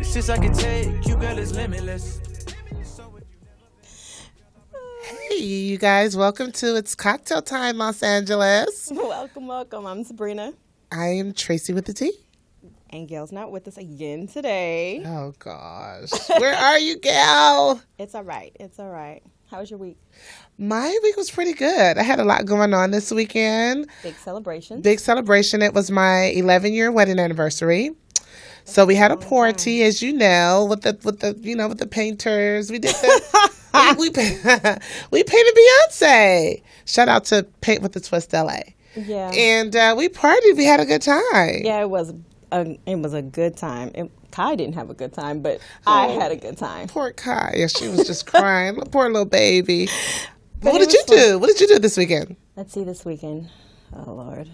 Since I can take you, girl, is limitless. Hey, you guys, welcome to It's Cocktail Time, Los Angeles. Welcome. I'm Sabrina. I am Tracee with the T. And Gail's not with us again today. Oh, gosh. Where are you, Gail? It's all right. How was your week? My week was pretty good. I had a lot going on this weekend. Big celebration. It was my 11-year wedding anniversary. So we had a party, as you know, with the painters. We did the we painted Beyonce. Shout out to Paint with the Twist LA. Yeah. And we partied. We had a good time. Yeah, it was a good time. Kai didn't have a good time, but I had a good time. Poor Kai. Yeah, she was just crying. Poor little baby. What did you do? What did you do this weekend? Let's see this weekend. Oh, Lord.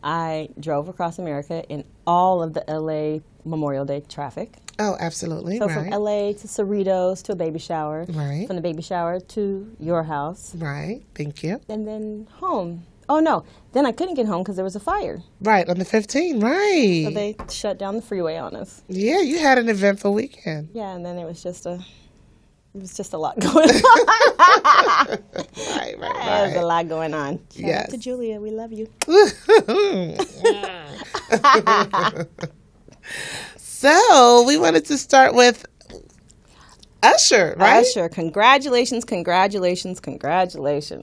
I drove across America in all of the LA Memorial Day traffic. Oh, absolutely. So from LA to Cerritos to a baby shower. Right. From the baby shower to your house. Right. Thank you. And then home. Oh, no. Then I couldn't get home because there was a fire. Right, on the 15th, right. So they shut down the freeway on us. Yeah, you had an eventful weekend. Yeah, and then it was just a lot going on. Right. There was a lot going on. Shout Yes. out to Julia. We love you. So, we wanted to start with Usher, right? Usher. Congratulations.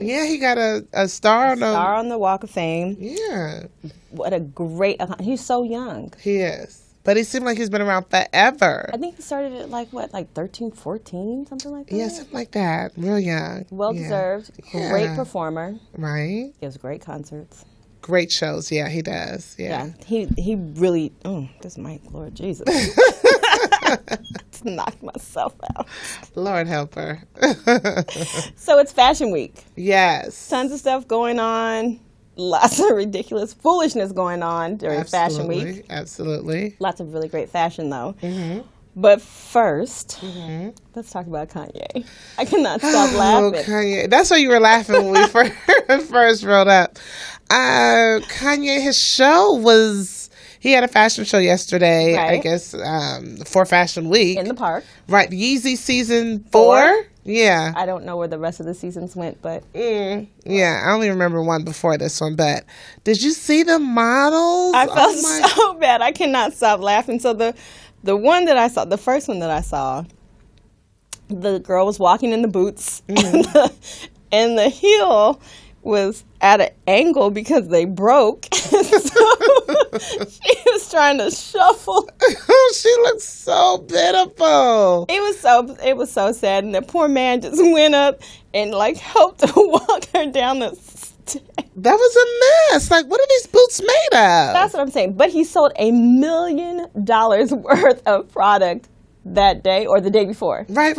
Yeah, he got a star on the Walk of Fame. Yeah. What a great... He's so young. He is. But he seemed like he's been around forever. I think he started at like 13, 14, something like that? Yeah, something like that. Real young. Well-deserved. Yeah. Great performer. Right. Gives great concerts. Great shows. Yeah, he does. Yeah. He really... Oh, this mic, Lord Jesus. Knocked myself out. Lord help her. So it's Fashion Week. Yes. Tons of stuff going on. Lots of ridiculous foolishness going on during Fashion Week. Absolutely. Lots of really great fashion, though. Mm-hmm. But first, let's talk about Kanye. I cannot stop laughing. Oh, Kanye. That's why you were laughing when we first rolled up. Kanye, his show was... He had a fashion show yesterday, right. I guess, for Fashion Week. In the park. Right. Yeezy season 4? Yeah. I don't know where the rest of the seasons went, but... Yeah, I only remember one before this one, but did you see the models? I felt so bad. I cannot stop laughing. So the one that I saw, the first one that I saw, the girl was walking in the boots, and the heel was at an angle because they broke. So she was trying to shuffle. She looked so pitiful. It was so sad, and the poor man just went up and helped her walk her down the stairs. That was a mess. What are these boots made of? That's what I'm saying. But he sold $1 million worth of product that day or the day before. Right.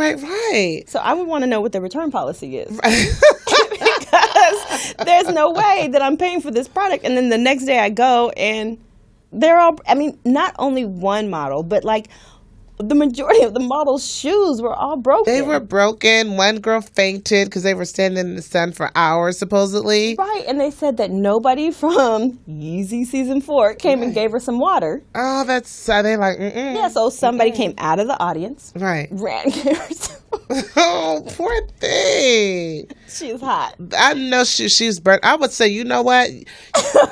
So I would want to know what the return policy is. Because there's no way that I'm paying for this product. And then the next day I go and they're all, not only one model, but the majority of the model's shoes were all broken. They were broken. One girl fainted because they were standing in the sun for hours, supposedly. Right, and they said that nobody from Yeezy Season 4 came and gave her some water. Oh, that's... They Yeah, so somebody came out of the audience. Right. Ran and gave her some water. Oh, poor thing. She's hot. I know she's burnt. I would say, you know what?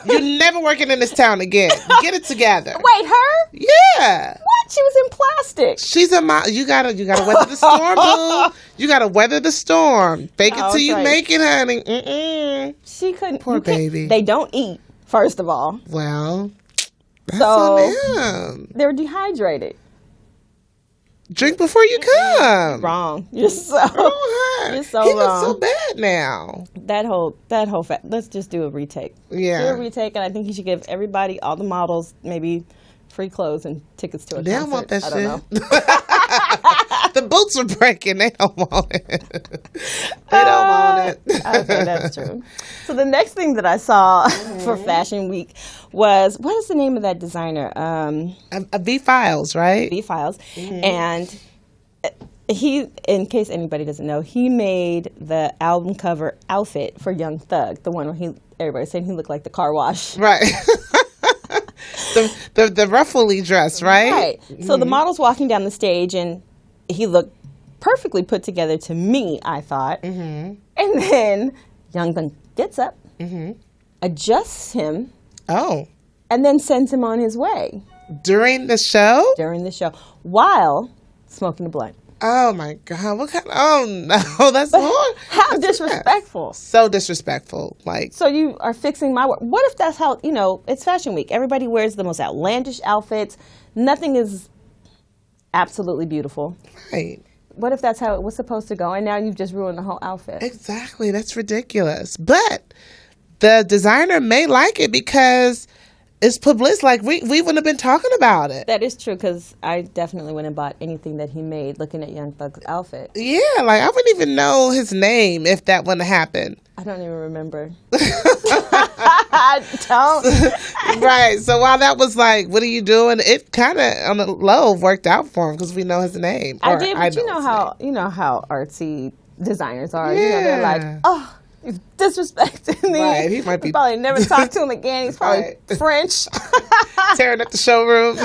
You're never working in this town again. Get it together. Wait, her? Yeah. What? She was in plastic. She's a you gotta weather the storm, boo. You gotta weather the storm. Fake it till you make it, honey. She couldn't. Poor baby. They don't eat, first of all. Well, that's so on them. They're dehydrated. Drink before you come. Wrong. You're so You're so he wrong. looks so bad now. That whole let's just do a retake. Yeah. Do a retake, and I think you should give everybody, all the models, maybe free clothes and tickets to a concert. They don't want that I shit. don't know. The boots are breaking. They don't want it. They don't want it. Okay, that's true. So the next thing that I saw for Fashion Week was, what is the name of that designer? V Files, right? V Files. And he, in case anybody doesn't know, he made the album cover outfit for Young Thug, the one where everybody saying he looked like the car wash. Right. the ruffly dress, right? Right. So the model's walking down the stage, and he looked perfectly put together to me, I thought. And then Young Thug gets up, adjusts him, and then sends him on his way. During the show? During the show, while smoking a blunt. Oh my God! What kind? Oh no, that's more. How disrespectful! So disrespectful. Like, so you are fixing my work. What if that's how it's Fashion Week? Everybody wears the most outlandish outfits. Nothing is absolutely beautiful. Right. What if that's how it was supposed to go, and now you've just ruined the whole outfit? Exactly. That's ridiculous. But the designer may like it because it's publicity. Like, we wouldn't have been talking about it. That is true, because I definitely wouldn't have bought anything that he made looking at Young Thug's outfit. Yeah, like, I wouldn't even know his name if that wouldn't have happened. I don't even remember. I don't. Right. So while that was like, what are you doing? It kind of, on the low, worked out for him because we know his name. I did, but you know how artsy designers are. Yeah. They're like, oh, he's disrespecting me. Right. He might be probably never talked to him again. He's probably French. Tearing up the showroom.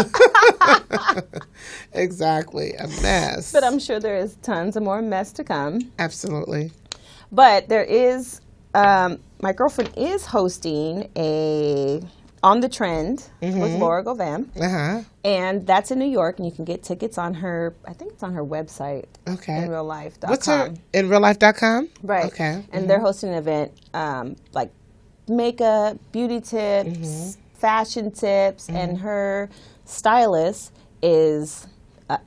Exactly. A mess. But I'm sure there is tons of more mess to come. Absolutely. But there is, my girlfriend is hosting a On the Trend with Laura Govan. And that's in New York, and you can get tickets on her, I think it's on her website. Okay. InRealLife.com. What's her, InRealLife.com? Right. Okay. And they're hosting an event, like makeup, beauty tips, fashion tips, and her stylist is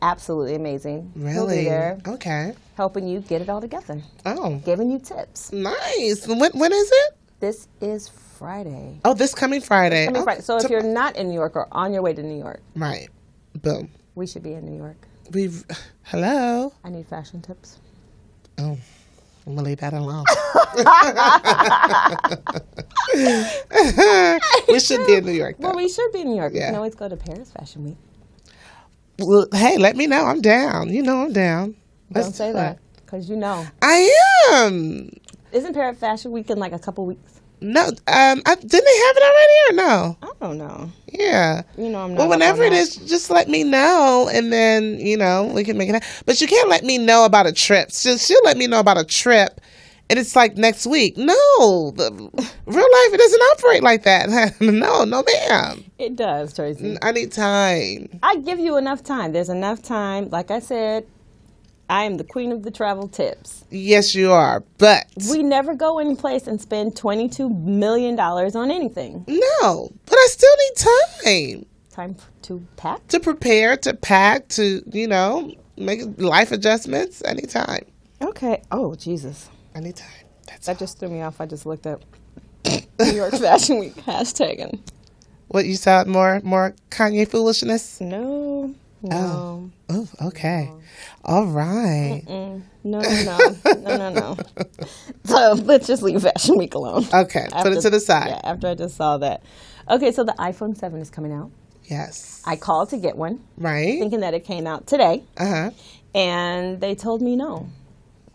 absolutely amazing. Really? He'll be there. Okay. Helping you get it all together. Oh. Giving you tips. Nice. When is it? This is Friday. Oh, this coming Friday. Friday. So if you're not in New York or on your way to New York. Right. Boom. We should be in New York. Hello? I need fashion tips. Oh. I'm going to leave that alone. We should be in New York, though. Well, we should be in New York. Yeah. We can always go to Paris Fashion Week. Well, hey, let me know. I'm down. You know I'm down. Don't say that, because you know. I am. Isn't Paris Fashion Week in like a couple weeks? No. Didn't they have it already or no? I don't know. Yeah. You know I'm not. Well, whenever it is, just let me know, and then, we can make it happen. But you can't let me know about a trip. She'll let me know about a trip, and it's like next week. No. Real life, it doesn't operate like that. No, ma'am. It does, Tracee. I need time. I give you enough time. There's enough time. Like I said, I am the queen of the travel tips. Yes, you are, but we never go any place and spend $22 million on anything. No, but I still need time. Time to pack? To prepare, to pack, to, make life adjustments anytime. Okay. Oh, Jesus. Anytime. That just threw me off. I just looked up New York Fashion Week hashtagging. What, you saw more Kanye foolishness? No. Oh, okay. All right. No. So let's just leave Fashion Week alone. Okay, put it to the side. Yeah, after I just saw that. Okay, so the iPhone 7 is coming out. Yes. I called to get one. Right. Thinking that it came out today. Uh-huh. And they told me no.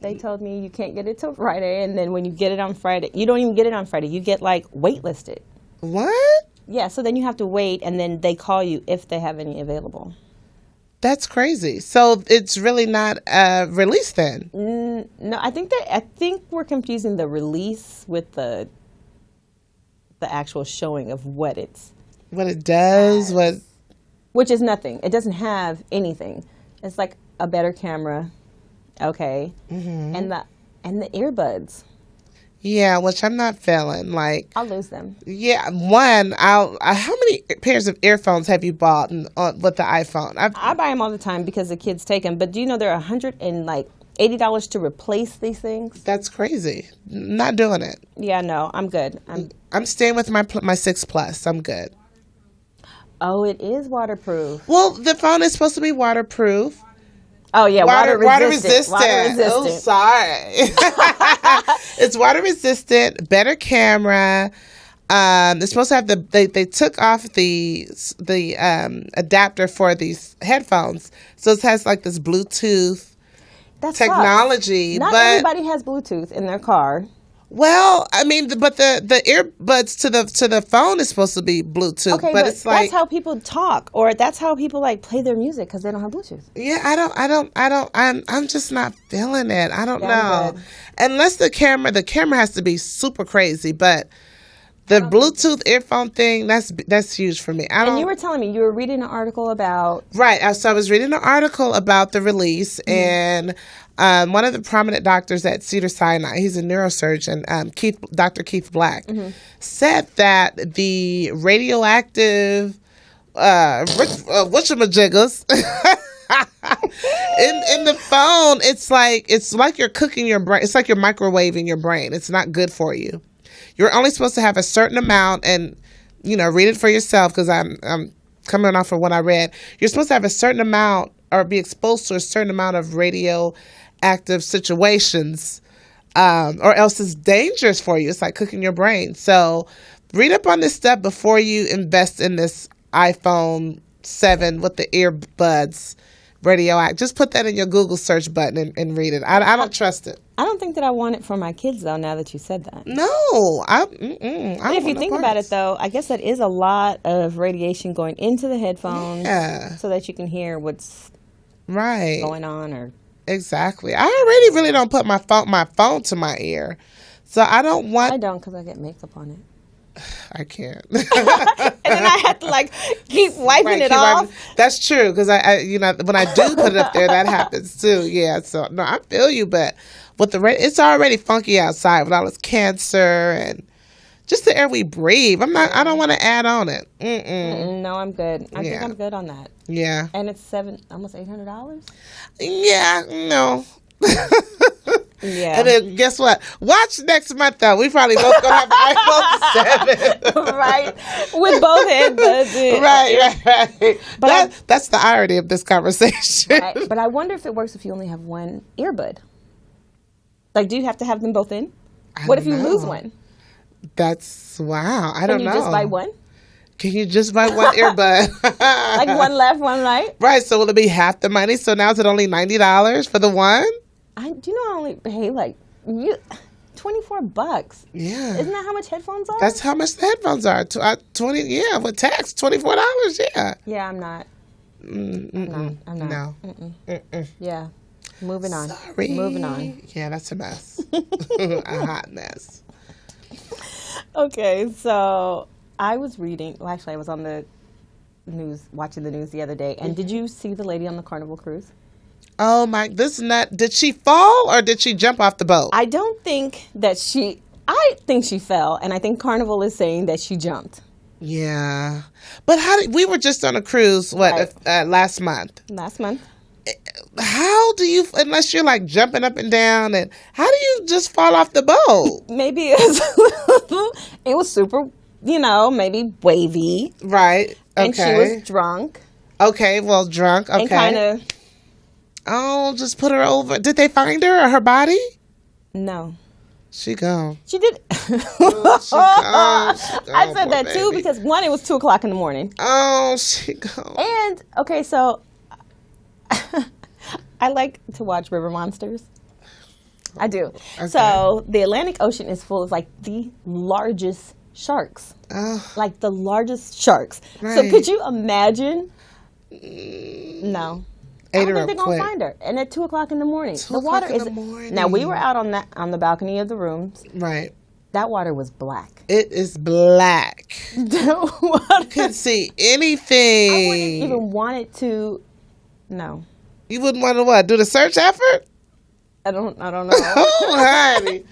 They told me you can't get it till Friday, and then when you get it on Friday, you don't even get it on Friday. You get, waitlisted. What? Yeah, so then you have to wait, and then they call you if they have any available. That's crazy. So it's really not released then? No, I think we're confusing the release with the actual showing of what it does, which is nothing. It doesn't have anything. It's like a better camera, okay, and the earbuds. Yeah, which I'm not feeling. I'll lose them. Yeah, one. How many pairs of earphones have you bought with the iPhone? I buy them all the time because the kids take them. But do you know they're $180 to replace these things? That's crazy. Not doing it. Yeah, no, I'm good. I'm staying with my 6 Plus. I'm good. Oh, it is waterproof. Well, the phone is supposed to be waterproof. Oh, yeah, water resistant. Oh, sorry. It's water resistant, better camera. It's supposed to have they took off the adapter for these headphones. So it has this Bluetooth technology. Not everybody has Bluetooth in their car. Well, I mean, but the earbuds to the phone is supposed to be Bluetooth, Okay, but it's like that's how people talk, or that's how people like play their music because they don't have Bluetooth. yeah, I'm just not feeling it. I don't Yeah, know. I'm good. Unless the camera has to be super crazy, but the Bluetooth earphone thing, that's huge for me. And you were telling me you were reading an article about Right. So I was reading an article about the release, and one of the prominent doctors at Cedars-Sinai, he's a neurosurgeon, Dr. Keith Black, said that the radioactive whatchamajiggles in the phone, it's like you're cooking your brain. It's like you're microwaving your brain. It's not good for you. You're only supposed to have a certain amount, and read it for yourself because I'm coming off of what I read. You're supposed to have a certain amount or be exposed to a certain amount of radioactive situations, or else it's dangerous for you. It's like cooking your brain. So read up on this stuff before you invest in this iPhone 7 with the earbuds radioactive. Just put that in your Google search button and read it. I don't trust it. I don't think that I want it for my kids, though, now that you said that. No. I But if you think about it, though, I guess that is a lot of radiation going into the headphones so that you can hear what's going on. Or Exactly. I already really don't put my phone to my ear. So I don't want... I don't because I get makeup on it. I can't. And then I have to keep wiping it off. That's true because I when I do put it up there, that happens too. Yeah. So no, I feel you, but with the it's already funky outside with all this cancer and just the air we breathe. I don't want to add on it. No, I'm good. I think I'm good on that. Yeah. And it's almost $800. Yeah. No. Yeah. And then guess what? Watch next month though. We probably both gonna have iPhone 7. Right. With both headbuds in. Right. But that's the irony of this conversation. Right. But I wonder if it works if you only have one earbud. Do you have to have them both in? What if you lose one? That's wow. I don't know. Can you just buy one? Can you just buy one earbud? One left, one right? Right. So will it be half the money? So now is it only $90 for the one? Do you know I only pay $24? Yeah. Isn't that how much headphones are? That's how much the headphones are. 20. Yeah, with tax, $24. Yeah. Yeah, I'm not. I'm not. No. Yeah. Moving on. Sorry. Moving on. Yeah, that's a mess. A hot mess. Okay, so I was reading. Well, actually, I was on the news, watching the news the other day. And did you see the lady on the Carnival cruise? Oh my! This nut. Did she fall or did she jump off the boat? I don't think that I think she fell, and I think Carnival is saying that she jumped. Yeah, but we were just on a cruise? Last month? Last month. How do you, unless you're jumping up and down, and how do you just fall off the boat? Maybe it was super, maybe wavy. Right. Okay. And she was drunk. Okay. Well, drunk. Okay. And kind of. Oh, just put her over. Did they find her or her body? No. She gone. She did. Oh, she gone. I said that too because one, it was 2:00 in the morning. Oh, she gone. And okay, so I like to watch River Monsters. I do. Okay. So the Atlantic Ocean is full of the largest sharks. The largest sharks. Right. So could you imagine? No. I don't think they're going to find her. And at 2:00 in the morning. The water is. Now, we were out on the balcony of the rooms. Right. That water was black. It is black. The water. You couldn't see anything. I wouldn't even want it to. No. You wouldn't want to what? Do the search effort? I don't know. Oh, honey.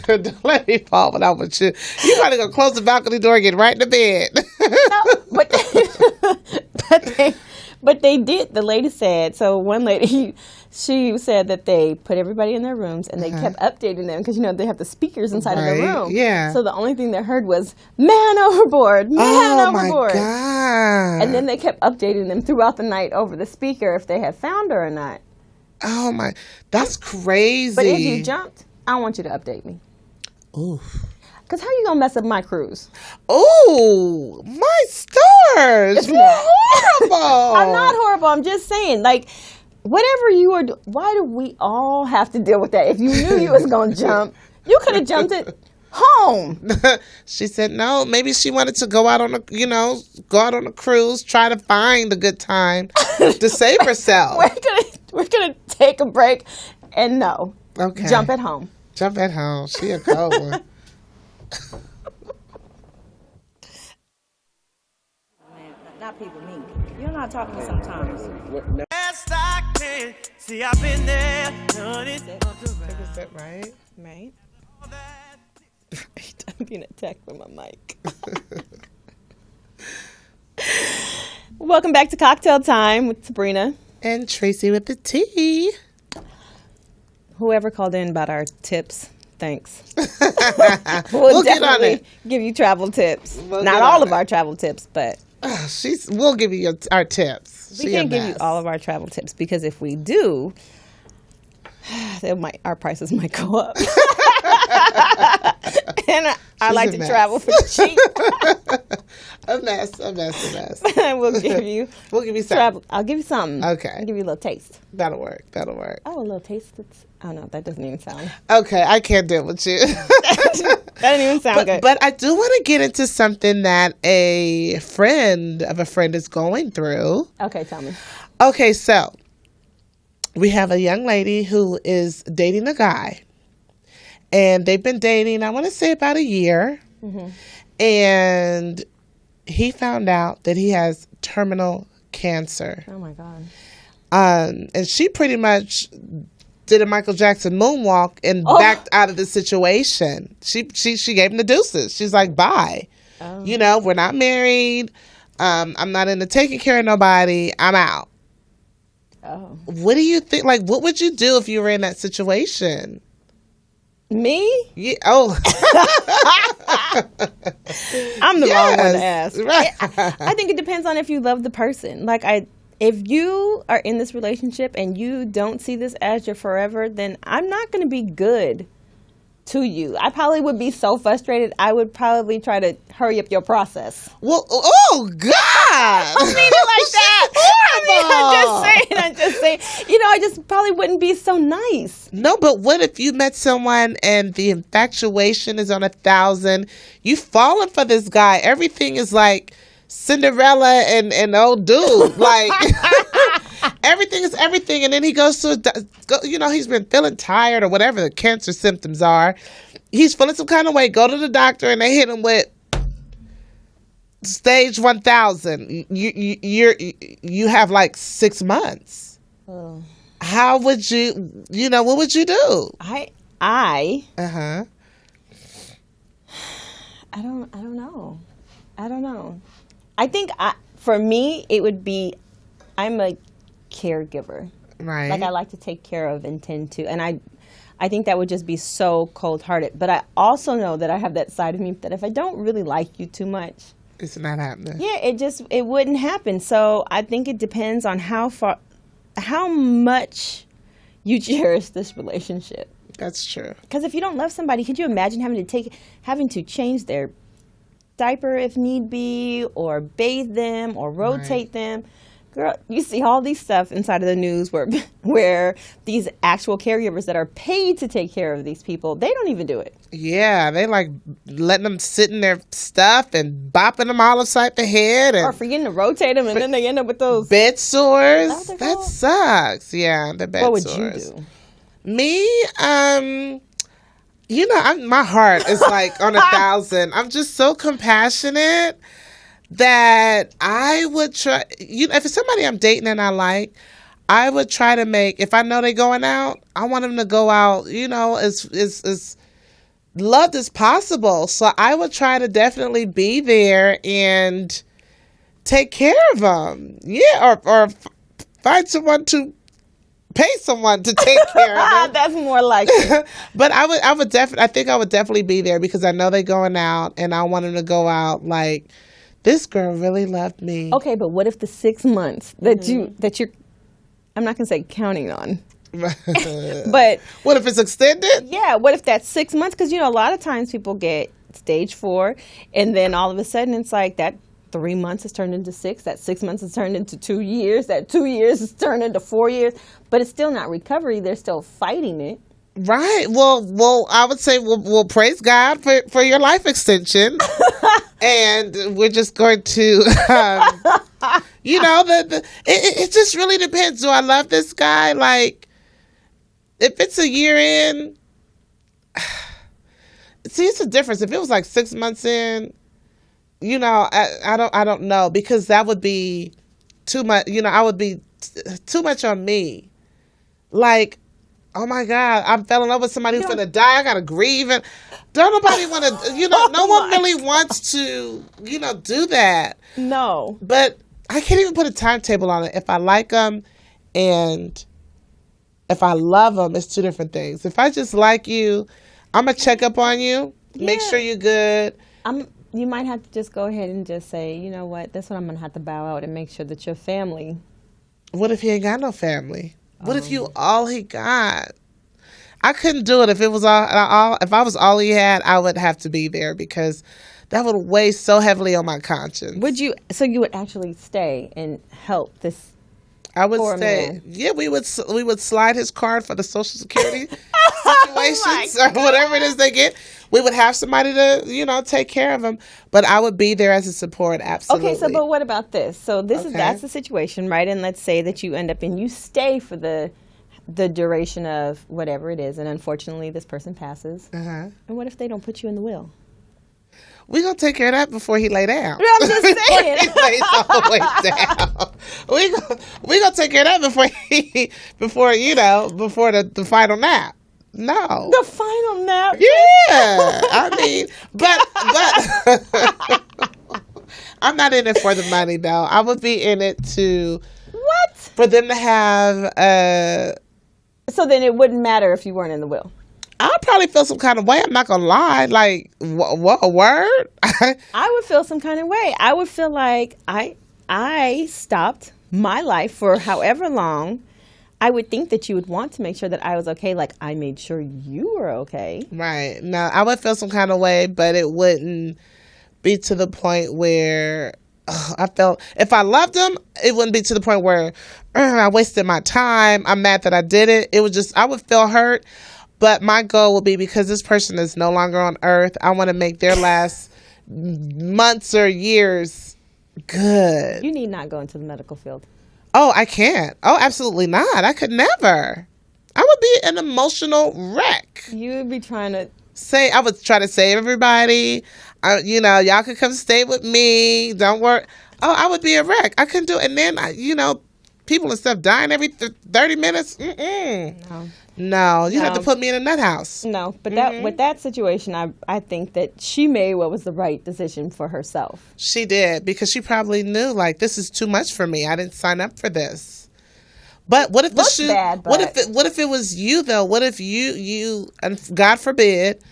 Don't let me fall when I'm with you. You got to go close the balcony door and get right in the bed. No, but they did. The lady said, so one lady, she said that they put everybody in their rooms and they kept updating them because, they have the speakers inside of the room. Yeah. So the only thing they heard was, man overboard, man overboard. Oh, my God. And then they kept updating them throughout the night over the speaker if they had found her or not. Oh, my. That's crazy. But if you jumped, I want you to update me. Ooh. Because how you going to mess up my cruise? Oh, my stars. You're horrible. I'm not horrible. I'm just saying, whatever you are, why do we all have to deal with that? If you knew you was going to jump, You could have jumped it home. She said no. Maybe she wanted to go out on a cruise, try to find a good time to save herself. We're gonna take a break, and no. Okay. Jump at home. Jump at home. She a cold one. Man, not people, me. You're not talking to sometimes. Best I can. See, I've been there, done it. Take a sip, right? Right. I'm being attacked with my mic. Welcome back to Cocktail Time with Sabrina. And Tracee with the T. Whoever called in about our tips, thanks. We'll get on it. Give you travel tips. We'll Not get all on of our travel tips, but We'll give you our tips. we can't give you all of our travel tips because if we do, our prices might go up. And I like to travel for cheap. A mess. We'll give you something. travel. I'll give you something. Okay. I'll give you a little taste. That'll work. Oh, a little taste. Oh no, that doesn't even sound. Okay, I can't deal with you. That didn't even sound good. But I do want to get into something that a friend of a friend is going through. Okay, tell me. Okay, so we have a young lady who is dating a guy. And they've been dating, I want to say about a year. Mm-hmm. And he found out that he has terminal cancer. Oh, my God. And she pretty much did a Michael Jackson moonwalk and backed out of the situation. She gave him the deuces. She's like, bye. Oh. We're not married. I'm not into taking care of nobody. I'm out. Oh. What do you think? Like, what would you do if you were in that situation? Me? Yeah. Oh. I'm the wrong one to ask. Right. I think it depends on if you love the person. If you are in this relationship and you don't see this as your forever, then I'm not going to be good to you. I probably would be so frustrated. I would probably try to hurry up your process. Well, oh God! I mean it like that. I'm just saying. I just probably wouldn't be so nice. No, but what if you met someone and the infatuation is on 1,000? You've fallen for this guy. Everything is like Cinderella and old dude. Like everything is everything. And then he goes to, he's been feeling tired or whatever the cancer symptoms are. He's feeling some kind of way. Go to the doctor and they hit him with stage 1,000. You have like 6 months. Oh. How would you? What would you do? I don't know. I think for me it would be I'm a caregiver. Right. Like I like to take care of and tend to, and I think that would just be so cold-hearted. But I also know that I have that side of me that if I don't really like you too much, it's not happening. Yeah, it wouldn't happen. So I think it depends on how much you cherish this relationship. That's true. Because if you don't love somebody, could you imagine having to change their diaper if need be, or bathe them, or rotate them? Girl, you see all these stuff inside of the news where these actual caregivers that are paid to take care of these people, they don't even do it. Yeah, they like letting them sit in their stuff and bopping them all upside the head. Or forgetting to rotate them, and then they end up with those bed sores. That sucks. Yeah, the bed sores. What would you do? Me, my heart is like on 1,000. I'm just so compassionate that I would try, if it's somebody I'm dating and I like, I would try to make, if I know they're going out, I want them to go out, as loved as possible. So I would try to definitely be there and take care of them. Yeah, or find someone to pay someone to take care of them. That's more like it. But I would definitely be there because I know they're going out and I want them to go out like, this girl really loved me. Okay, but what if the 6 months that you're, I'm not gonna say counting on, but what if it's extended? Yeah, what if that's 6 months? Because a lot of times people get stage 4, and then all of a sudden it's like that 3 months has turned into 6. That 6 months has turned into 2 years. That 2 years has turned into 4 years. But it's still not recovery. They're still fighting it. Right. Well, I would say we'll praise God for your life extension, and we're just going to, it just really depends. Do I love this guy? Like, if it's a year in, see, it's a difference. If it was like 6 months in, I don't know, because that would be too much. I would be too much on me. Like, oh my God, I fell in love with somebody who's gonna die. I gotta grieve, and don't nobody want to. No one really wants to. Do that. No. But I can't even put a timetable on it. If I like them, and if I love them, it's two different things. If I just like you, I'm gonna check up on you, make sure you're good. You might have to just go ahead and just say, you know what, that's what I'm gonna have to bow out and make sure that your family. What if he ain't got no family? What if you all he got? I couldn't do it if it was all. If I was all he had, I would have to be there, because that would weigh so heavily on my conscience. Would you? So you would actually stay and help this? I would poor stay. man. Yeah, we would slide his card for the Social Security situations or whatever it is they get. We would have somebody to take care of him, but I would be there as a support. Absolutely. Okay, so but what about this? So that's the situation, right? And let's say that you end up and you stay for the duration of whatever it is, and unfortunately this person passes. And what if they don't put you in the will? We're going to take care of that before he lay down. I'm just saying. He lays all the way down. We're going to take care of that before the final nap. No. The final nap? Yeah. I mean, but I'm not in it for the money, though. I would be in it for them to have So then it wouldn't matter if you weren't in the will. I'd probably feel some kind of way. I'm not gonna lie. Like, what a word? I would feel some kind of way. I would feel like I stopped my life for however long. I would think that you would want to make sure that I was okay. Like, I made sure you were okay. Right. No, I would feel some kind of way, but it wouldn't be to the point where I felt, if I loved him, it wouldn't be to the point where I wasted my time. I'm mad that I did it. It was just, I would feel hurt. But my goal will be, because this person is no longer on earth, I want to make their last months or years good. You need not go into the medical field. Oh, I can't. Oh, absolutely not. I could never. I would be an emotional wreck. You would be trying to... I would try to save everybody. Y'all could come stay with me. Don't worry. Oh, I would be a wreck. I couldn't do it. And then, people and stuff dying every 30 minutes. No, you have to put me in a nut house. No, but with that situation, I think that she made what was the right decision for herself. She did, because she probably knew, like, this is too much for me. I didn't sign up for this. But what if what if it was you, though? What if you and God forbid,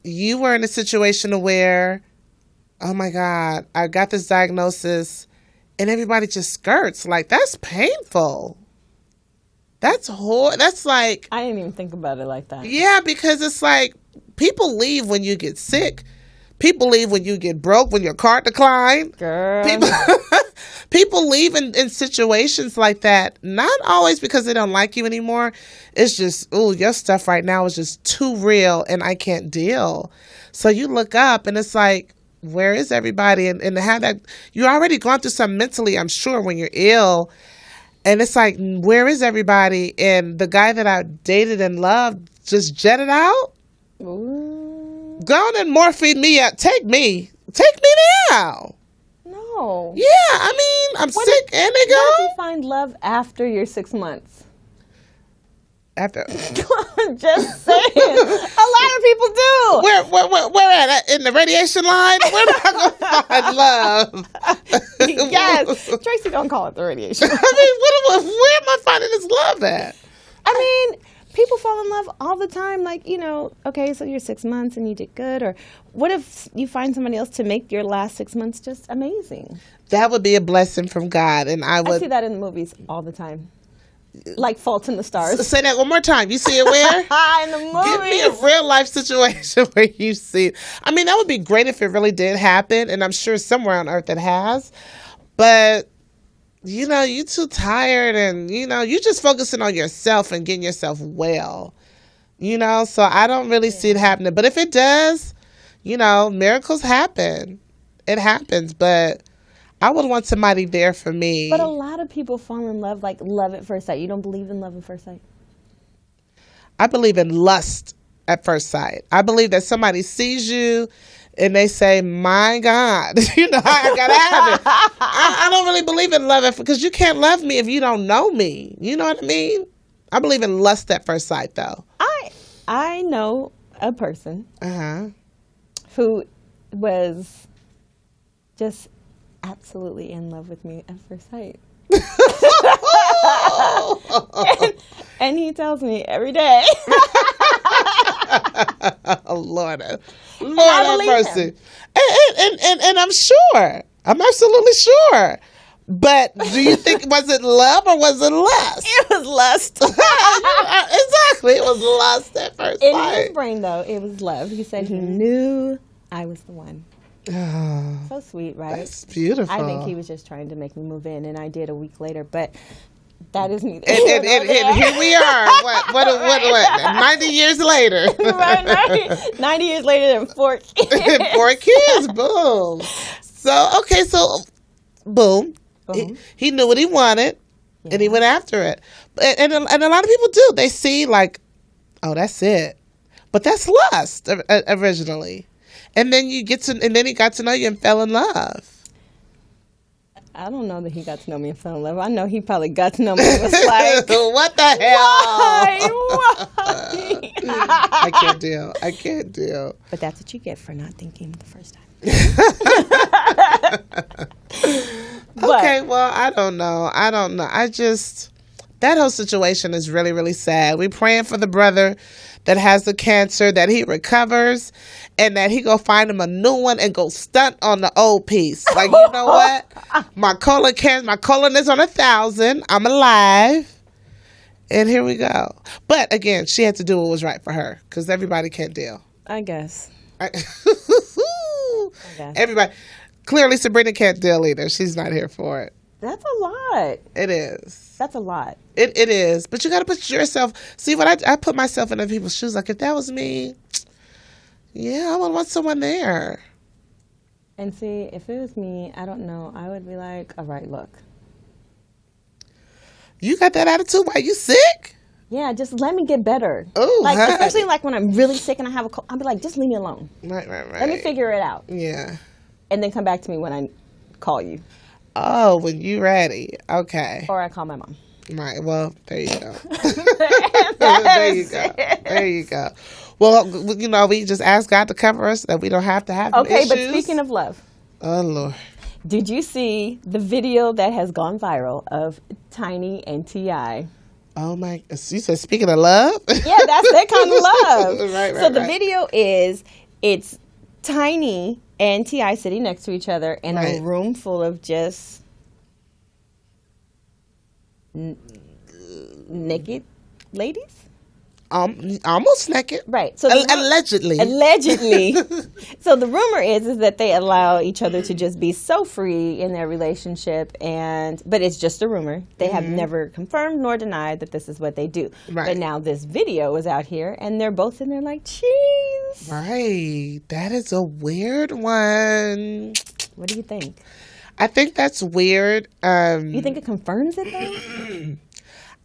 you were in a situation where, oh my God, I got this diagnosis, and everybody just skirts. Like, that's painful. That's horrible. That's like... I didn't even think about it like that. Yeah, because it's like, people leave when you get sick. People leave when you get broke, when your car declined. Girl. People leave in situations like that, not always because they don't like you anymore. It's just, your stuff right now is just too real, and I can't deal. So you look up, and it's like, where is everybody? And to have that... You're already gone through something mentally, I'm sure, when you're ill. And it's like, where is everybody? And the guy that I dated and loved just jetted out. Ooh. Go on and morphine me up. Take me now. No. Yeah, I mean, I'm sick and they go. What if you find love after your 6 months? After. Just saying. A lot of people do. Where at? In the radiation line? Where am I going to find love? Yes. Tracee don't call it the radiation. I mean, where am I finding this love at? I mean, people fall in love all the time. Like, okay, so you're 6 months and you did good. Or what if you find somebody else to make your last 6 months just amazing? That would be a blessing from God. And I see that in the movies all the time. Like Fault in the Stars. Say that one more time. You see it where? In the movies. Give me a real life situation where you see it. I mean, that would be great if it really did happen. And I'm sure somewhere on earth it has. But, you too tired and, you're just focusing on yourself and getting yourself well. You know, so I don't really see it happening. But if it does, you know, miracles happen. It happens, but I would want somebody there for me. But a lot of people fall in love, like love at first sight. You don't believe in love at first sight? I believe in lust at first sight. I believe that somebody sees you and they say, my God, you know, I gotta have it. I don't really believe in love because you can't love me if you don't know me. You know what I mean? I believe in lust at first sight, though. I know a person Uh-huh. who was just absolutely in love with me at first sight. and he tells me every day. Oh, Lord have mercy. And I'm sure. I'm absolutely sure. But do you think, was it love or was it lust? It was lust. Exactly. It was lust at first In sight. his brain, though, it was love. He said he knew I was the one. Oh, So sweet, right? that's beautiful. I think he was just trying to make me move in, and I did a week later, but that is me. And here we are. What? 90 years later. right. 90 years later and 4 kids. 4 kids. Boom. So boom. He knew what he wanted, and he went after it. And a lot of people do. They see like, oh, that's it. But that's lust originally. And then he got to know you and fell in love. I don't know that he got to know me and fell in love. I know he probably got to know me and was like, what the hell? Why? I can't deal. But that's what you get for not thinking the first time. Okay, well, I don't know. That whole situation is really, really sad. We're praying for the brother that has the cancer, that he recovers, and that he go find him a new one and go stunt on the old piece. Like, you know what? My colon is on 1,000. I'm alive. And here we go. But again, she had to do what was right for her because everybody can't deal. I guess. Everybody. Clearly, Sabrina can't deal either. She's not here for it. That's a lot. It is. That's a lot. It is. But you got to put yourself. See, what I put myself in other people's shoes. Like, if that was me, yeah, I would want someone there. And see, if it was me, I don't know. I would be like, all right, look. You got that attitude while you sick? Yeah, just let me get better. Oh, like honey. especially like when I'm really sick and I have a cold, I'll be like, just leave me alone. Right. Let me figure it out. Yeah. And then come back to me when I call you. Oh, when you ready. Okay. Or I call my mom. Right. Well, there you go. There you go. Well, you know, we just ask God to cover us that we don't have to have Okay, issues. but speaking of love. Oh, Lord. Did you see the video that has gone viral of Tiny and T.I.? Oh, my. You said speaking of love? Yeah, that's that kind of love. Right. So the video is, it's Tiny and T.I. sitting next to each other in a room full of just naked ladies. Almost naked. Right. So allegedly. So the rumor is that they allow each other to just be so free in their relationship, but it's just a rumor. They have never confirmed nor denied that this is what they do. Right. But now this video is out here, and they're both in there like, cheese. Right. That is a weird one. What do you think? I think that's weird. You think it confirms it, though?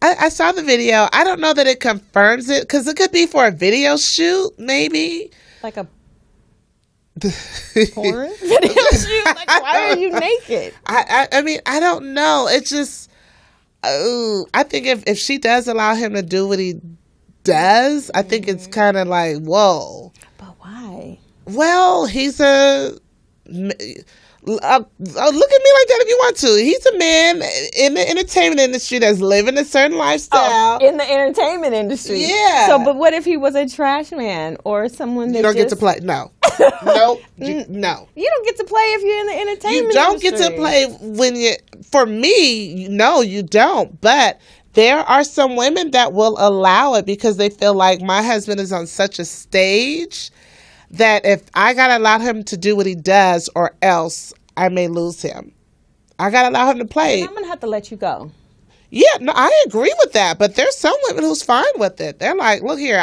I saw the video. I don't know that it confirms it because it could be for a video shoot, maybe. Like a porn video shoot? Like, why are you naked? I mean, I don't know. It's just, I think if she does allow him to do what he does, I think it's kind of like, whoa. But why? Well, he's look at me like that if you want to. He's a man in the entertainment industry that's living a certain lifestyle. In the entertainment industry. Yeah. So, but what if he was a trash man or someone that you don't get to play? No. Nope. No. You don't get to play if you're in the entertainment You don't industry. get to play when you, for me, no, you don't. But there are some women that will allow it because they feel like my husband is on such a stage that if I got to allow him to do what he does or else I may lose him. I got to allow him to play. And I'm going to have to let you go. Yeah, no, I agree with that. But there's some women who's fine with it. They're like, look here,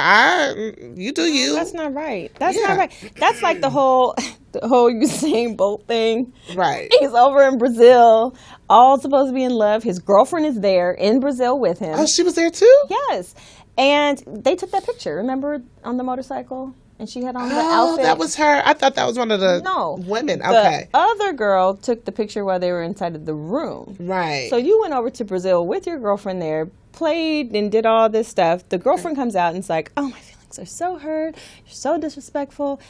you do you. That's not right. That's Yeah. not right. That's like the whole Usain Bolt thing. Right. He's over in Brazil, all supposed to be in love. His girlfriend is there in Brazil with him. Oh, she was there too? Yes. And they took that picture, remember, on the motorcycle? And she had on the Oh, outfit. that was her. I thought that was one of the women. Okay. The other girl took the picture while they were inside of the room. Right. So you went over to Brazil with your girlfriend there, played and did all this stuff. The girlfriend comes out and it's like, oh, my feelings are so hurt. You're so disrespectful.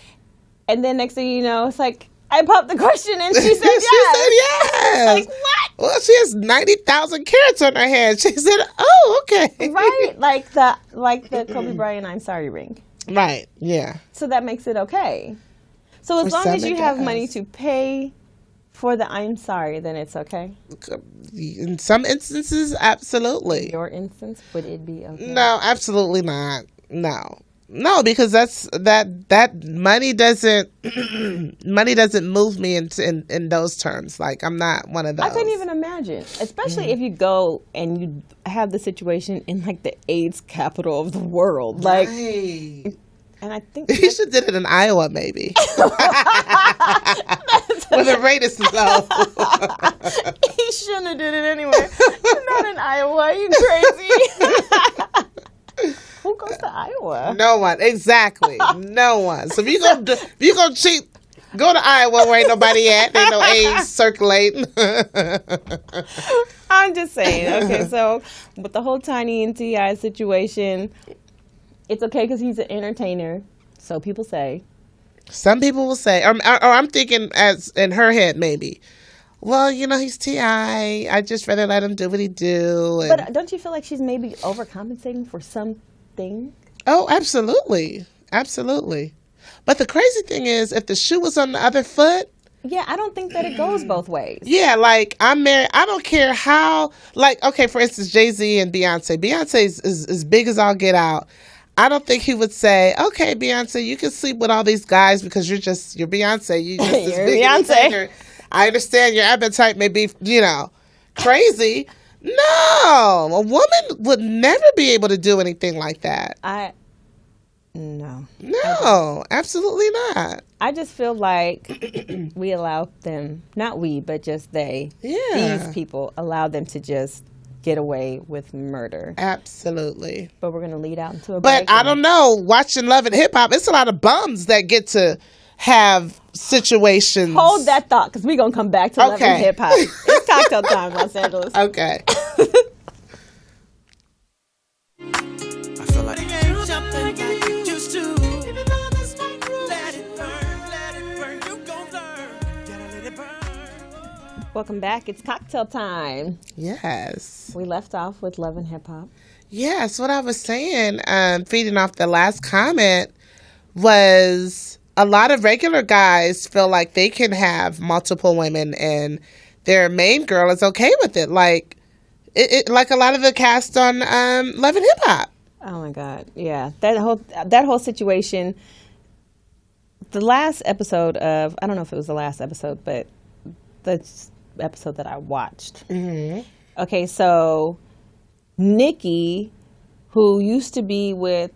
And then next thing you know, it's like, I popped the question and she said yes. She said yes. Like, what? Well, she has 90,000 carats on her hand. She said, oh, okay. Right? Like the Kobe Bryant I'm sorry ring. Right, yeah. So that makes it okay. So as For long some as you it have does. money to pay for the I'm sorry, then it's okay. In some instances, absolutely. In your instance, would it be okay? No, absolutely not. No, because that money doesn't money doesn't move me in those terms. Like, I'm not one of those. I couldn't even imagine, especially if you go and you have the situation in like the AIDS capital of the world, like. Right. And I think You should did it in Iowa, maybe. Where the rate is low. he shouldn't have did it anywhere. Not in Iowa. You crazy? Who goes to Iowa? No one, exactly. No one. So if you gonna cheat, go to Iowa where ain't nobody at. Ain't no AIDS circulating. I'm just saying. Okay, so with the whole Tiny and T.I. situation, it's okay because he's an entertainer. So people say. Some people will say, or I'm thinking as in her head maybe. Well, he's T.I. I just rather let him do what he do. And, But don't you feel like she's maybe overcompensating for something? oh, absolutely. Absolutely. But the crazy thing is, if the shoe was on the other foot, Yeah, I don't think that it goes both ways. yeah, like, I'm married. I don't care how, like, okay, for instance, Jay-Z and Beyonce. Beyonce is as big as I'll get out. I don't think he would say, okay, Beyonce, you can sleep with all these guys because you're Beyonce. You're just as You're big as Beyonce. a I understand your appetite may be, crazy. No, a woman would never be able to do anything like that. No. No, absolutely not. I just feel like we allow them, not we, but just they, Yeah. these people allow them to just get away with murder. Absolutely. But we're going to lead out into a But break. I don't know. Watching Love and Hip Hop, it's a lot of bums that get to have situations. Hold that thought, because we're going to come back to Love Okay. and Hip Hop. It's cocktail time, Los Angeles. Okay. I feel like you jumping like you used to. Let it burn, you gon' learn. Gotta let it burn. Welcome back. It's cocktail time. Yes. We left off with Love and Hip Hop. Yes, what I was saying, feeding off the last comment, was a lot of regular guys feel like they can have multiple women and their main girl is okay with it. Like, like a lot of the cast on Love and Hip Hop. Oh my God. Yeah. That whole situation. The last episode of, I don't know if it was the last episode, but the episode that I watched. Mm-hmm. Okay, so Nikki, who used to be with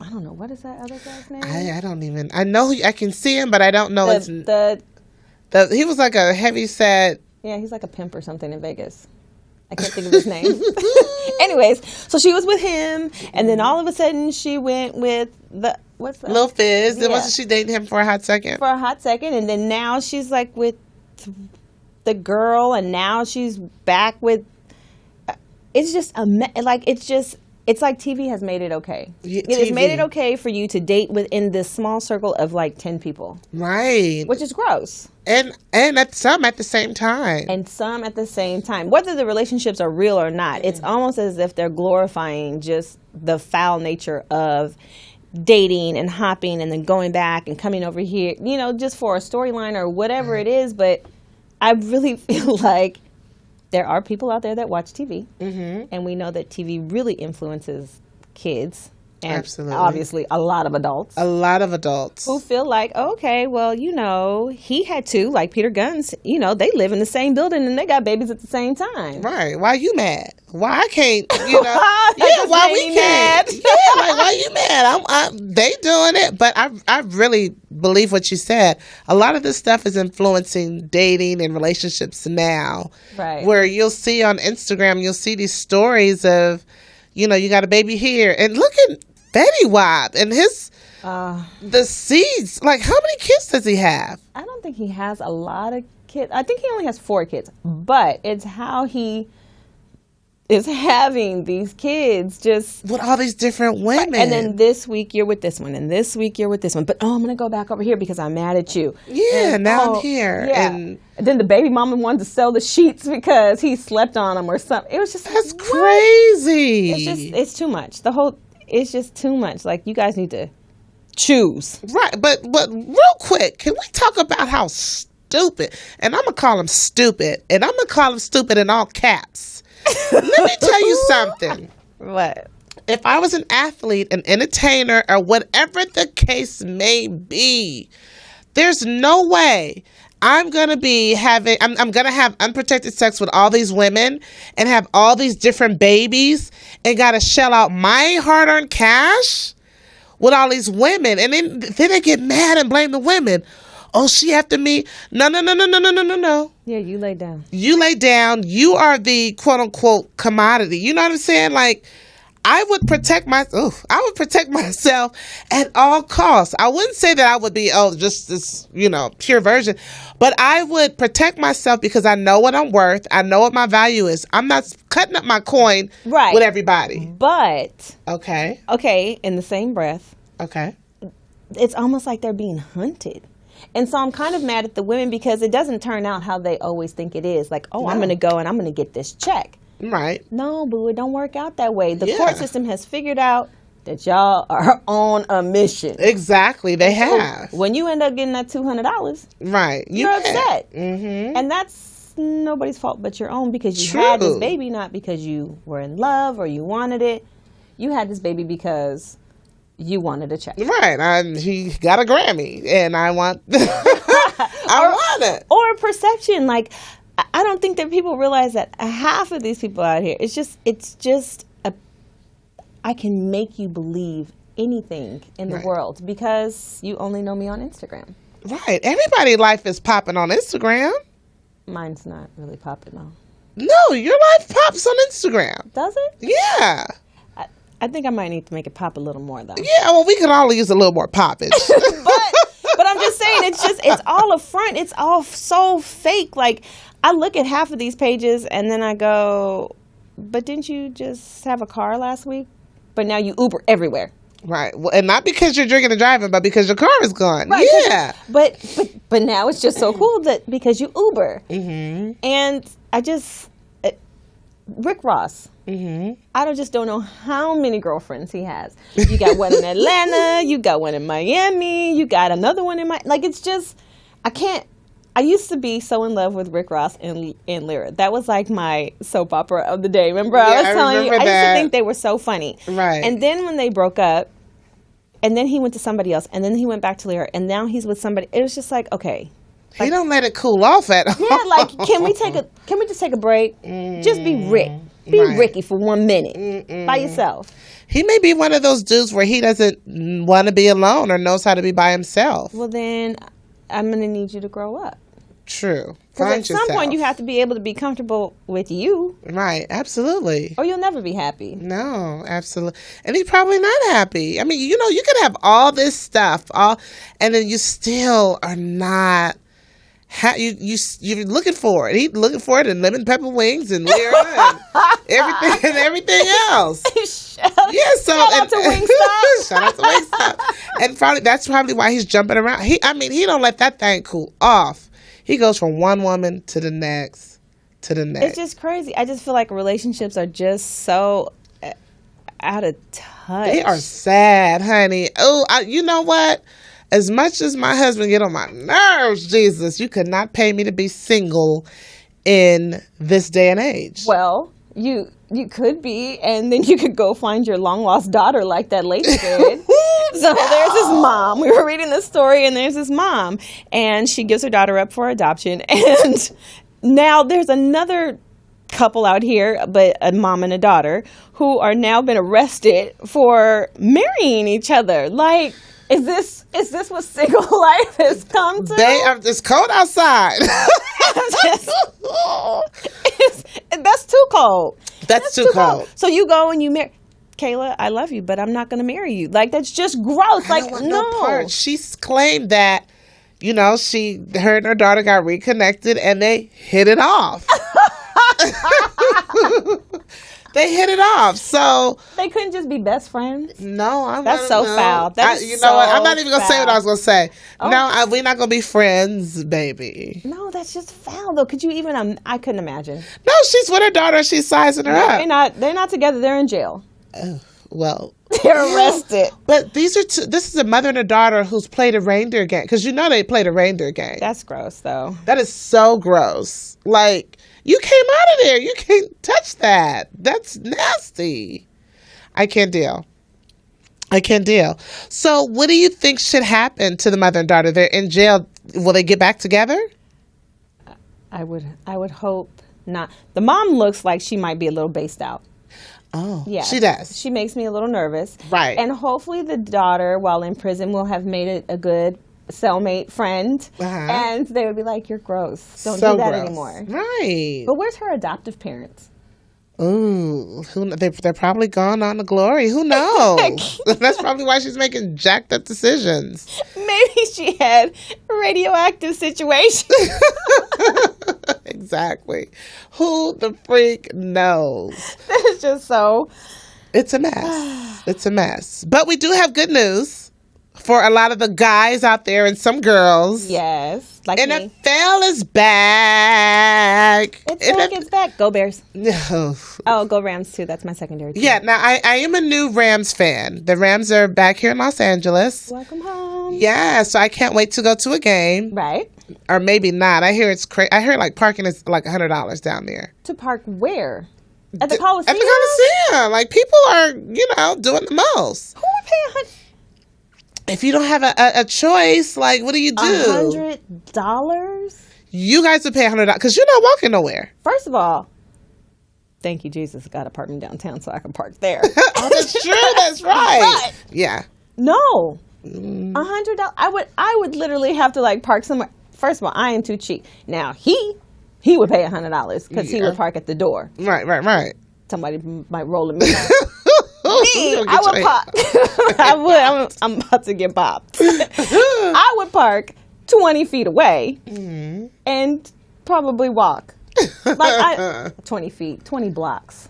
I don't know, what is that other guy's name? I don't even, I know, I can see him, but I don't know. He was like a heavy set. Yeah, he's like a pimp or something in Vegas. I can't think of his name. Anyways, so she was with him, and then all of a sudden she went with what's that? Lil Fizz. Then Yeah. wasn't she dating him for a hot second? For a hot second, and then now she's like with the girl, and now she's back with. It's just it's like TV has made it okay. Yeah, It has made TV. it okay for you to date within this small circle of like 10 people, Right. which is gross. And some at the same time. And some at the same time. Whether the relationships are real or not, it's almost as if they're glorifying just the foul nature of dating and hopping and then going back and coming over here, just for a storyline or whatever it is. But I really feel like there are people out there that watch TV, and we know that TV really influences kids And Absolutely. obviously a lot of adults. A lot of adults. Who feel like, okay, well, he had two, like Peter Guns, they live in the same building and they got babies at the same time. Right. Why you mad? Why I can't, That just why made we me can't? mad. Yeah, like, why you mad? They doing it. But I really believe what you said. A lot of this stuff is influencing dating and relationships now. Right. Where you'll see on Instagram, you'll see these stories of, you got a baby here. And look at Fetty Wap and the seeds. Like, how many kids does he have? I don't think he has a lot of kids. I think he only has 4 kids. But it's how he is having these kids just With all these different women. and then this week you're with this one, and this week you're with this one. But I'm gonna go back over here because I'm mad at you. Yeah, And, now I'm here. Yeah. And then the baby mama wanted to sell the sheets because he slept on them or something. It was just that's what? crazy. It's too much. It's just too much. Like, you guys need to choose. Right, but real quick, can we talk about how stupid, and I'm going to call him stupid, and I'm going to call him stupid in all caps. Let me tell you something. What? If I was an athlete, an entertainer, or whatever the case may be, there's no way I'm going to be having, I'm going to have unprotected sex with all these women and have all these different babies and got to shell out my hard-earned cash with all these women. And then they get mad and blame the women. Oh, she after me. No. Yeah, you lay down. You lay down. You are the quote-unquote commodity. You know what I'm saying? Like, I would protect myself at all costs. I wouldn't say that I would be, just this, pure version. But I would protect myself because I know what I'm worth. I know what my value is. I'm not cutting up my coin Right. with everybody. But, Okay. in the same breath, Okay. it's almost like they're being hunted. And so I'm kind of mad at the women because it doesn't turn out how they always think it is. Like, I'm going to go and I'm going to get this check. Right. No, boo, it don't work out that way. The Yeah. court system has figured out that y'all are on a mission. Exactly. They have. When you end up getting that $200, Right. you're upset. Mm-hmm. And that's nobody's fault but your own because you True. had this baby not because you were in love or you wanted it. You had this baby because you wanted a check. Right. He got a Grammy, and I want I want it. Or perception. Like, I don't think that people realize that half of these people out here, it's just I can make you believe anything in the Right. world because you only know me on Instagram. Right. Everybody's life is popping on Instagram. Mine's not really popping though. No, your life pops on Instagram. Does it? Yeah. I think I might need to make it pop a little more though. Yeah, well, we could all use a little more poppage. But I'm just saying, it's all a front. It's all so fake. Like, I look at half of these pages and then I go, but didn't you just have a car last week? But now you Uber everywhere. Right. Well, and not because you're drinking and driving, but because your car is gone. Right, Yeah. But now it's just so cool that because you Uber. Mm-hmm. And I just, Rick Ross. Mm-hmm. I just don't know how many girlfriends he has. You got one in Atlanta, you got one in Miami, you got another one in like, it's just, I used to be so in love with Rick Ross and Lyra. That was like my soap opera of the day. Remember? Yeah, I was telling you, I used that. to think they were so funny. Right. And then when they broke up, and then he went to somebody else, and then he went back to Lyra, and now he's with somebody. It was just like, okay. He don't let it cool off at all. Yeah, like, can we just take a break? Just be Rick. Be Right. Ricky for 1 minute by yourself. He may be one of those dudes where he doesn't want to be alone or knows how to be by himself. Well, then I'm going to need you to grow up. True. Because Find at some point yourself. you have to be able to be comfortable with you, Right. Absolutely. or you'll never be happy. No, absolutely. And he's probably not happy. I mean, you can have all this stuff, and then you still are not. You're looking for it. He's looking for it in lemon pepper wings and Lyra and everything else. Shout Shout out to Wingstop. Shout out to Wingstop. And that's probably why he's jumping around. He don't let that thing cool off. He goes from one woman to the next, to the next. It's just crazy. I just feel like relationships are just so out of touch. They are sad, honey. Oh, you know what? As much as my husband get on my nerves, Jesus, you could not pay me to be single in this day and age. Well, You could be, and then you could go find your long lost daughter like that lady did. So there's this mom. We were reading this story, and there's this mom, and she gives her daughter up for adoption. And now there's another couple out here, but a mom and a daughter, who are now been arrested for marrying each other. Like, is this what single life has come to? It's cold outside. That's too cold. That's too cold. So you go and you marry. Kayla, I love you, but I'm not going to marry you. Like, that's just gross. I Like, don't want no. no part. She's claimed that, her and her daughter got reconnected and they hit it off. They hit it off. So They couldn't just be best friends. no, That's so foul. That is you know what? I'm not so even gonna say what I was gonna say. Oh. No, we're not gonna be friends, baby. No, that's just foul, though. Could you even? I couldn't imagine. No, she's with her daughter. She's sizing her up. They're not together. They're in jail. Well, They're arrested. but these are two. This is a mother and a daughter who's played a reindeer game, because they played a reindeer game. That's gross, though. That is so gross. Like, you came out of there. You can't touch that. That's nasty. I can't deal. So what do you think should happen to the mother and daughter? They're in jail. Will they get back together? I would hope not. The mom looks like she might be a little based out. Oh, Yeah, she does. She makes me a little nervous. Right. And hopefully the daughter, while in prison, will have made it a good cellmate friend. Uh-huh. And they would be like, "You're gross. Don't So do that gross. anymore." Right. But where's her adoptive parents? Ooh, they're probably gone on to glory. Who knows? That's probably why she's making jacked up decisions. Maybe she had a radioactive situation. Exactly. Who the freak knows? It's just so. It's a mess. It's a mess. But we do have good news for a lot of the guys out there and some girls. Yes. Like me. NFL is back. It's back. Go Bears. No. Oh, go Rams too. That's my secondary team. Yeah, now I am a new Rams fan. The Rams are back here in Los Angeles. Welcome home. Yeah, so I can't wait to go to a game. Right. Or maybe not. I hear it's crazy. I heard like parking is like $100 down there. To park where? At the Coliseum? At the Coliseum. Like, people are, doing the most. Who would pay If you don't have a choice, like, what do you do? $100? You guys would pay $100 because you're not walking nowhere. First of all, thank you, Jesus, got an apartment downtown so I can park there. Oh, that's true. That's right. But Yeah. no, $100. I would literally have to like park somewhere. First of all, I am too cheap. Now he would pay $100 because he would park at the door. Right. Somebody might roll a me. I I would park. I would. I'm about to get popped. I would park 20 feet away and probably walk. Like 20 feet, 20 blocks.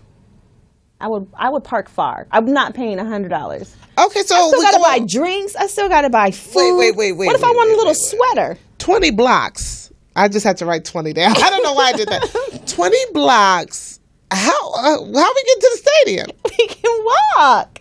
I would park far. I'm not paying $100. Okay, so I still gotta buy drinks. I still gotta buy food. Wait. What if I want a little sweater? 20 blocks. I just had to write 20 down. I don't know why I did that. 20 blocks. How we get to the stadium? We can walk.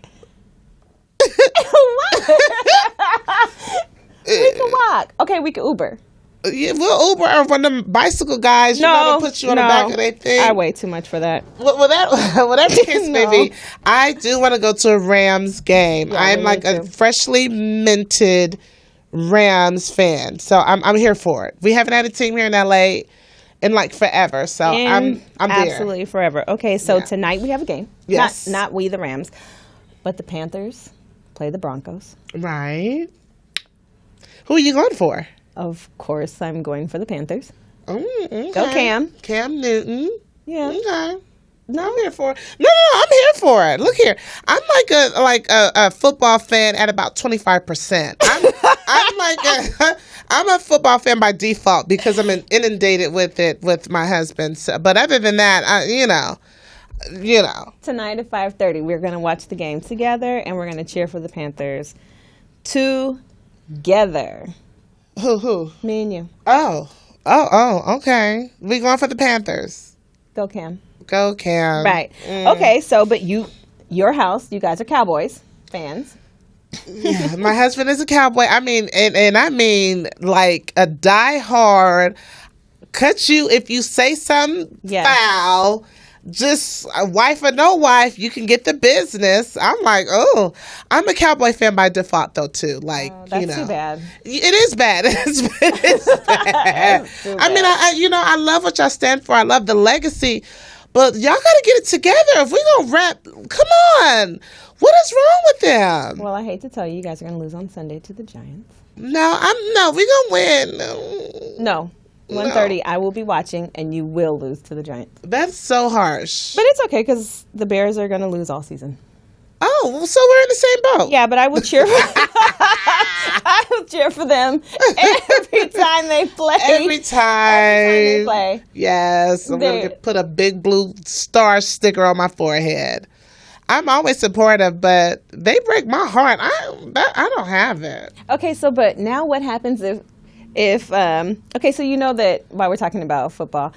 We can walk. Okay, we can Uber. Yeah, we'll Uber or one of them bicycle guys. Put you on the back of their thing. I weigh too much for that. Whatever the case may No. be, I do want to go to a Rams game. Yeah, I'm me like too. a freshly minted Rams fan, so I'm here for it. We haven't had a team here in LA in like forever, so I'm there. Absolutely forever. Okay, so Yeah. tonight we have a game. Yes. Not we the Rams, but the Panthers play the Broncos. Right. Who are you going for? Of course, I'm going for the Panthers. Okay. Go Cam. Cam Newton. Yeah. Okay. No, I'm here for it. No, I'm here for it. Look here, I'm like a football fan at about 25%. I'm a football fan by default because I'm inundated with it with my husband. So, but other than that, Tonight at 5:30, we're going to watch the game together, and we're going to cheer for the Panthers together. Who? Me and you. Oh, okay. We going for the Panthers. Go Cam. Go Cam. Right. Okay, so, but your house, you guys are Cowboys fans. Yeah, my husband is a Cowboy. I mean, and I mean like a diehard. Cut you if you say something Yes. foul. just a wife or no wife, you can get the business. I'm like, oh, I'm a Cowboy fan by default though too. Like, That's too bad. It is bad. It's bad. Too I mean, bad. I love what y'all stand for. I love the legacy, but y'all got to get it together. If we gonna rap, come on. What is wrong with them? Well, I hate to tell you, you guys are going to lose on Sunday to the Giants. No, we gonna win. No. 1:30, I will be watching, and you will lose to the Giants. That's so harsh. But it's okay, because the Bears are going to lose all season. Oh, well, so we're in the same boat. Yeah, but I will cheer I will cheer for them every time they play. Every time they play. Yes, I'm going to put a big blue star sticker on my forehead. I'm always supportive, but they break my heart. I don't have it. Okay, but now what happens if okay, so you know that while we're talking about football,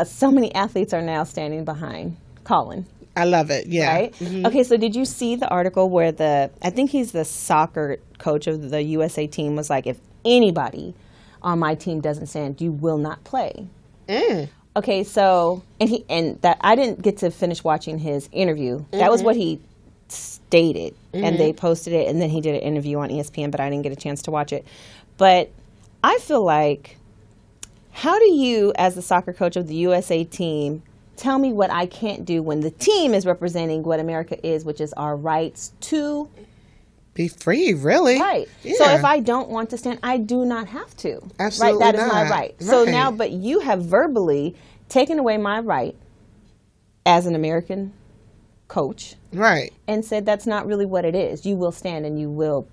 so many athletes are now standing behind Colin. I love it. Yeah. Right? Mm-hmm. Okay, so did you see the article where I think he's the soccer coach of the USA team, was like, if anybody on my team doesn't stand, you will not play. Okay, so and that I didn't get to finish watching his interview. That was what he stated, and they posted it, and then he did an interview on ESPN, but I didn't get a chance to watch it. But I feel like, how do you, as the soccer coach of the USA team, tell me what I can't do when the team is representing what America is, which is our rights to be free, really? Right. Yeah. So if I don't want to stand, I do not have to. Absolutely right? That not. is my right. So now, but you have verbally taken away my right as an American coach. Right. And said that's not really what it is. You will stand and you will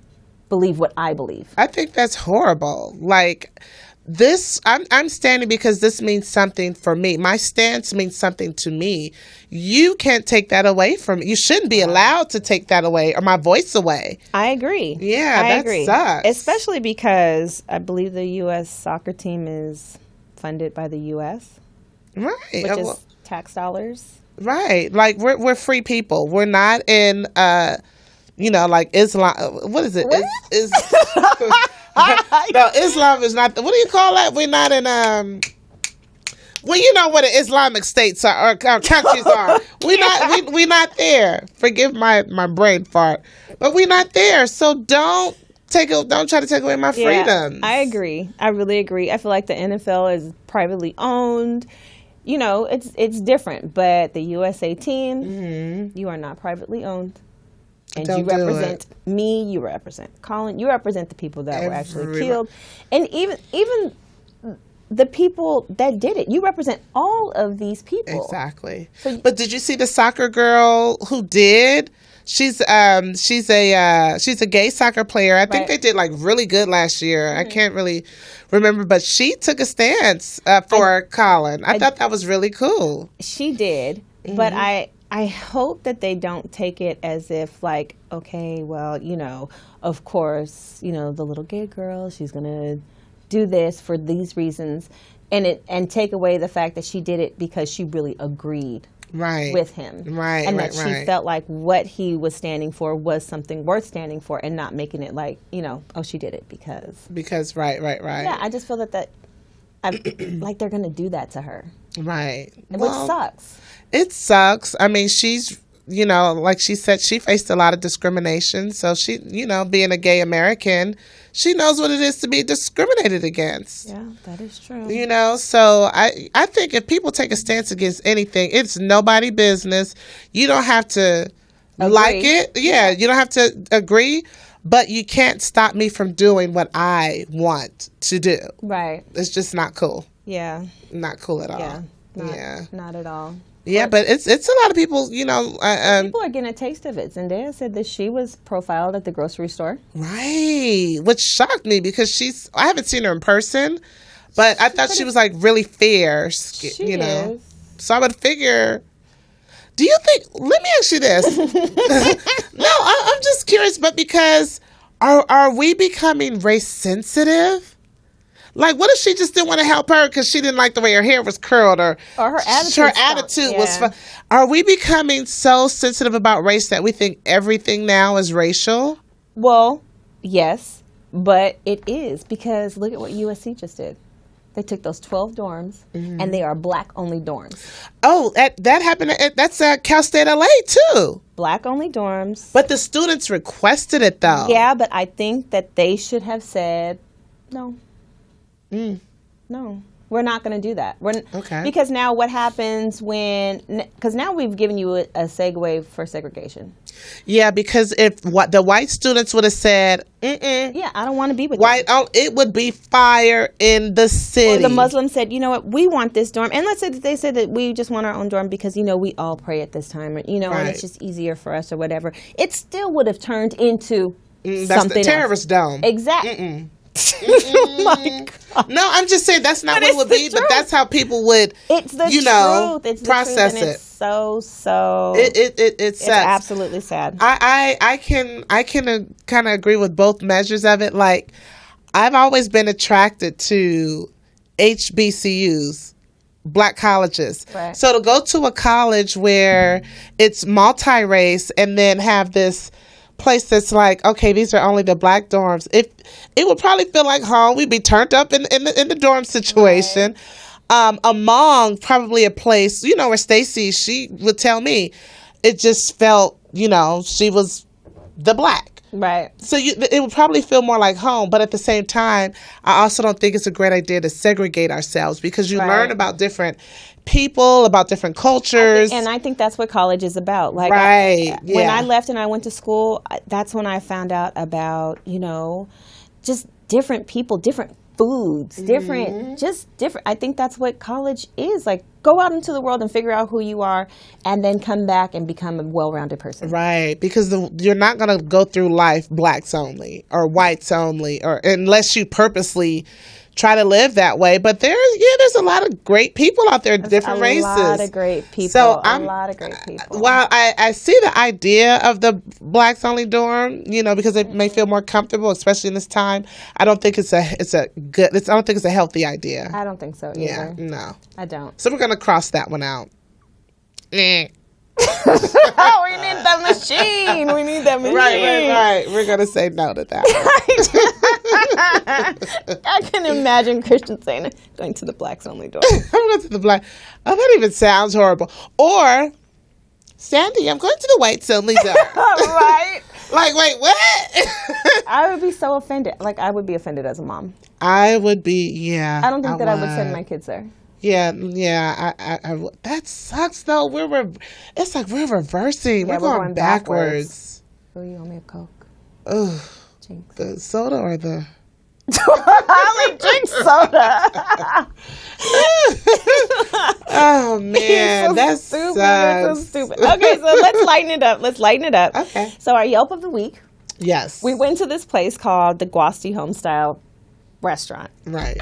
believe what I believe. I think that's horrible. Like, this, I'm standing because this means something for me. My stance means something to me. You can't take that away from me. You shouldn't be allowed to take that away or my voice away. I agree. Yeah, I that agree. sucks. Especially because I believe the U.S. soccer team is funded by the U.S. Right. Which is tax dollars. Right. Like, we're free people. We're not in, like Islam. What is it? What? No, Islam is not. What do you call that? We're not in. Well, you know what the Islamic states are, or countries are. We not there. Forgive my brain fart, but we're not there. So don't try to take away my freedom. I agree. I really agree. I feel like the NFL is privately owned. You know, it's different, but the USA team, you are not privately owned. And you represent me, you represent Colin, you represent the people that were actually killed. And even the people that did it. You represent all of these people. Exactly. But did you see the soccer girl who did? She's a gay soccer player. I think they did like really good last year. I can't really remember, but she took a stance for Colin. I thought that was really cool. She did, but I hope that they don't take it as if like, okay, well, of course, the little gay girl, she's going to do this for these reasons, and take away the fact that she did it because she really agreed with him. Right. And that she felt like what he was standing for was something worth standing for, and not making it like, she did it because right. Yeah, I just feel that like they're going to do that to her. Right. Which sucks. It sucks. I mean, she's, like she said, she faced a lot of discrimination. So she, being a gay American, she knows what it is to be discriminated against. Yeah, that is true. So I think if people take a stance against anything, it's nobody's business. You don't have to like it. Yeah, you don't have to agree. But you can't stop me from doing what I want to do. Right. It's just not cool. Yeah. Not cool at all. Yeah. Not at all. Yeah, but it's a lot of people, people are getting a taste of it. Zendaya said that she was profiled at the grocery store. Right. Which shocked me because I haven't seen her in person, but I thought she was like really fierce, She is. So I would figure, do you think, let me ask you this. No, I'm just curious, but because are we becoming race sensitive? Like, what if she just didn't want to help her because she didn't like the way her hair was curled or her attitude was fun? Are we becoming so sensitive about race that we think everything now is racial? Well, yes, but it is, because look at what USC just did. They took those 12 dorms, and they are black-only dorms. Oh, that happened. That's at Cal State LA, too. Black-only dorms. But the students requested it, though. Yeah, but I think that they should have said, no. No. We're not going to do that. Okay. Because now what happens because now we've given you a segue for segregation. Yeah, because if the white students would have said, Yeah, I don't want to be with white, them. it would be fire in the city. Or the Muslims said, you know what, we want this dorm. And let's say that they said that we just want our own dorm because, we all pray at this time, and it's just easier for us or whatever. It still would have turned into That's something the terrorist dome. Exactly. Oh my God. No, I'm just saying that's not what it would be, but that's how people would, it's the truth. It's the process truth, and it. it's so. It's sad. Absolutely sad. I can kind of agree with both measures of it. Like, I've always been attracted to HBCUs, black colleges. Right. So to go to a college where it's multi-race and then have this place that's like, okay, these are only the black dorms. It would probably feel like home. We'd be turned up in the dorm situation. Right. Among probably a place, where Stacey, she would tell me, it just felt, she was the black. Right. So it would probably feel more like home, but at the same time, I also don't think it's a great idea to segregate ourselves because you learn about different people, about different cultures. I think that's what college is about. Like, when I left and I went to school, that's when I found out about, just different people, different foods, different. I think that's what college is. Like, go out into the world and figure out who you are and then come back and become a well-rounded person. Right, because you're not going to go through life blacks only or whites only, or unless you purposely try to live that way. But there's a lot of great people out there, different races. A lot of great people. So a lot of great people. While I see the idea of the blacks only dorm, because it may feel more comfortable, especially in this time, I don't think I don't think it's a healthy idea. I don't think so either. Yeah, no. I don't. So we're going to cross that one out. Oh, we need that machine. Right. We're going to say no to that. I can imagine Christian saying, going to the blacks only dorm. I'm going to the black. Oh, that even sounds horrible. Or, Sandy, I'm going to the whites only dorm. Right. Like, wait, what? I would be so offended. Like, I would be offended as a mom. I would be, yeah. I don't think I would send my kids there. Yeah. I that sucks, though. It's like we're reversing. Yeah, we're going backwards. Oh, you owe me a Coke. Ugh. Jinx. The soda or the... I only drink soda. Oh, man. That's stupid. That's so stupid. Okay, so let's lighten it up. Okay. So our Yelp of the week. Yes. We went to this place called the Gotti Homestyle Restaurant. Right.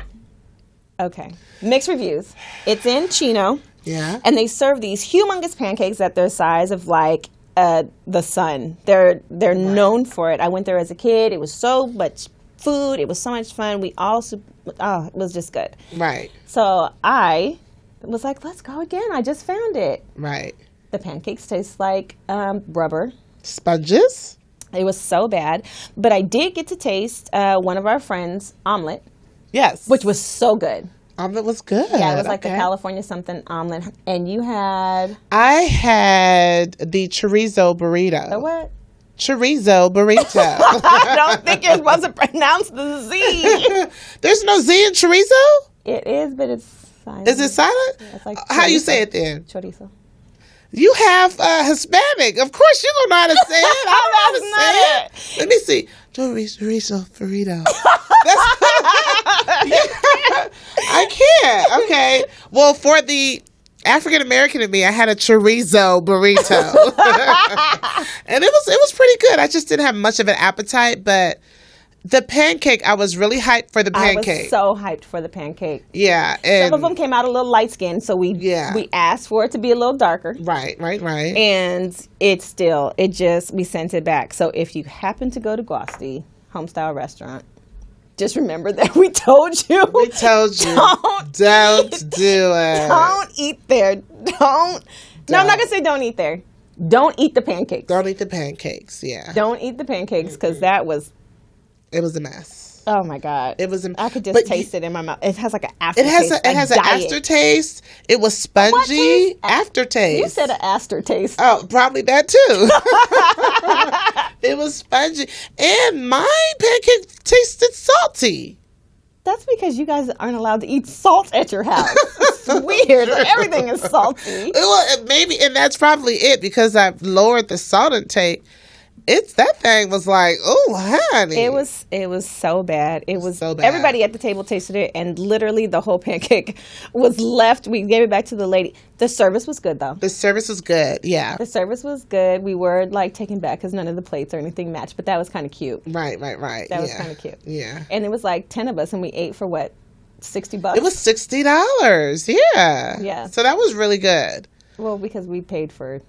Okay. Mixed reviews. It's in Chino. Yeah. And they serve these humongous pancakes that they're size of like the sun. They're known for it. I went there as a kid. It was so much food. It was so much fun. It was just good. Right. So I was like, let's go again. I just found it. Right. The pancakes taste like rubber. Sponges? It was so bad. But I did get to taste one of our friends' omelet. Yes. Which was so good. Omelet was good. Yeah, it was like the California something omelet. And you had... I had the chorizo burrito. The what? Chorizo burrito. I don't think it wasn't pronounced the Z. There's no Z in chorizo? It is, but it's silent. Is it silent? Yeah, it's like how you say it then? Chorizo. You have Hispanic. Of course you don't know how to say it. I don't know how to say it. Let me see. Chorizo burrito. I can't. Okay. Well, for the African American in me, I had a chorizo burrito, and it was pretty good. I just didn't have much of an appetite, but the pancake, I was really hyped for the pancake. I was so hyped for the pancake. Yeah, and some of them came out a little light skinned, so we asked for it to be a little darker. Right. And we sent it back. So if you happen to go to Gotti Homestyle Restaurant, just remember that we told you. We told you. Don't do it. Don't eat there. Don't. No, I'm not going to say don't eat there. Don't eat the pancakes. Don't eat the pancakes, yeah. Don't eat the pancakes because it was a mess. Oh my God. It was. I could just but taste it in my mouth. It has like an It aftertaste. has an aftertaste. It was spongy taste? aftertaste. You said an aftertaste. Oh, probably that too. It was spongy, and my pancake tasted salty. That's because you guys aren't allowed to eat salt at your house. It's weird. Everything is salty. Well, maybe, and that's probably it because I've lowered the salt intake. That thing was like, oh, honey. It was so bad. It was so bad. Everybody at the table tasted it, and literally the whole pancake was left. We gave it back to the lady. The service was good though. The service was good. Yeah. The service was good. We were like taken back because none of the plates or anything matched, but that was kind of cute. Right. That was kind of cute. Yeah. And it was like 10 of us, and we ate for what, $60? It was $60. Yeah. Yeah. So that was really good. Well, because we paid for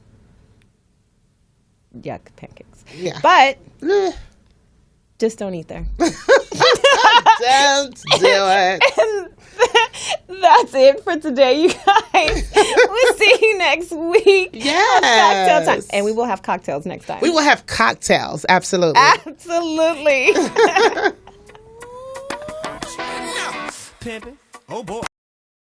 yuck pancakes. Yeah. But Eh. just don't eat there. Don't do it. And that's it for today, you guys. We'll see you next week. Yes. Cocktail time. And we will have cocktails next time. We will have cocktails. Absolutely. Absolutely. Pimpin'. Oh boy.